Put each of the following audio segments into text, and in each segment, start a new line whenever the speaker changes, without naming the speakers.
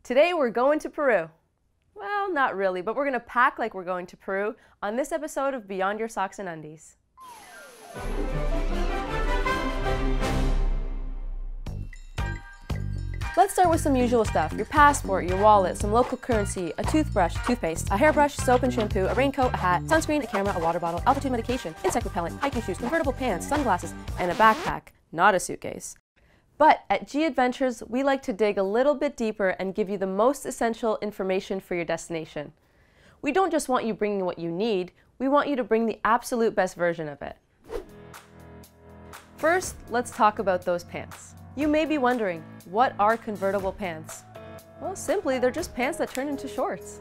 Today we're going to Peru. Well, not really, but we're going to pack like we're going to Peru on this episode of Beyond Your Socks and Undies. Let's start with some usual stuff. Your passport, your wallet, some local currency, a toothbrush, toothpaste, a hairbrush, soap and shampoo, a raincoat, a hat, sunscreen, a camera, a water bottle, altitude medication, insect repellent, hiking shoes, convertible pants, sunglasses, and a backpack, not a suitcase. But at G Adventures, we like to dig a little bit deeper and give you the most essential information for your destination. We don't just want you bringing what you need, we want you to bring the absolute best version of it. First, let's talk about those pants. You may be wondering, what are convertible pants? Well, simply, they're just pants that turn into shorts.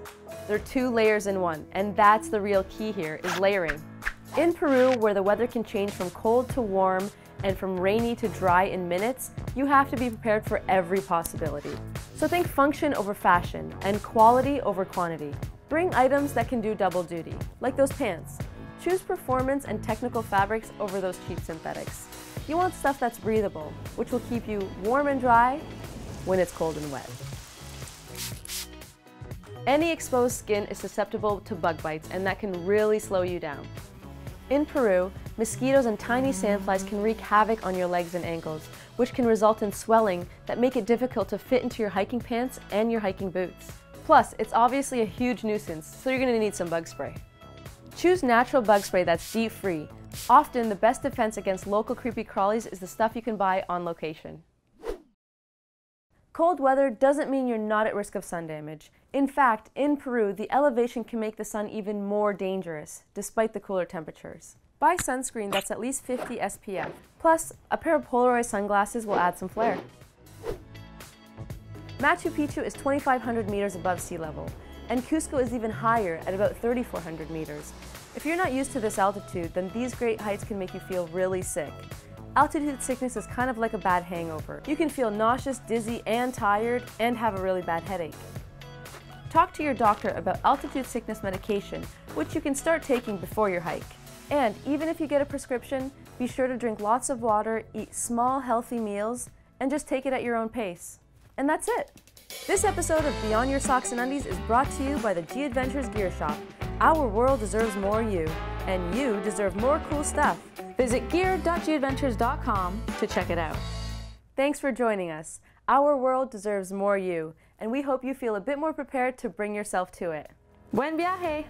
They're 2 layers in one, and that's the real key here, is layering. In Peru, where the weather can change from cold to warm and from rainy to dry in minutes, you have to be prepared for every possibility. So think function over fashion and quality over quantity. Bring items that can do double duty, like those pants. Choose performance and technical fabrics over those cheap synthetics. You want stuff that's breathable, which will keep you warm and dry when it's cold and wet. Any exposed skin is susceptible to bug bites, and that can really slow you down. In Peru, mosquitoes and tiny sandflies can wreak havoc on your legs and ankles, which can result in swelling that make it difficult to fit into your hiking pants and your hiking boots. Plus, it's obviously a huge nuisance, so you're going to need some bug spray. Choose natural bug spray that's DEET-free. Often, the best defense against local creepy crawlies is the stuff you can buy on location. Cold weather doesn't mean you're not at risk of sun damage. In fact, in Peru, the elevation can make the sun even more dangerous, despite the cooler temperatures. Buy sunscreen that's at least 50 SPF. Plus, a pair of Polaroid sunglasses will add some flair. Machu Picchu is 2,500 meters above sea level, and Cusco is even higher at about 3,400 meters. If you're not used to this altitude, then these great heights can make you feel really sick. Altitude sickness is kind of like a bad hangover. You can feel nauseous, dizzy, and tired, and have a really bad headache. Talk to your doctor about altitude sickness medication, which you can start taking before your hike. And even if you get a prescription, be sure to drink lots of water, eat small, healthy meals, and just take it at your own pace. And that's it. This episode of Beyond Your Socks and Undies is brought to you by the G Adventures Gear Shop. Our world deserves more you, and you deserve more cool stuff. Visit gear.gadventures.com to check it out. Thanks for joining us. Our world deserves more you, and we hope you feel a bit more prepared to bring yourself to it. Buen viaje!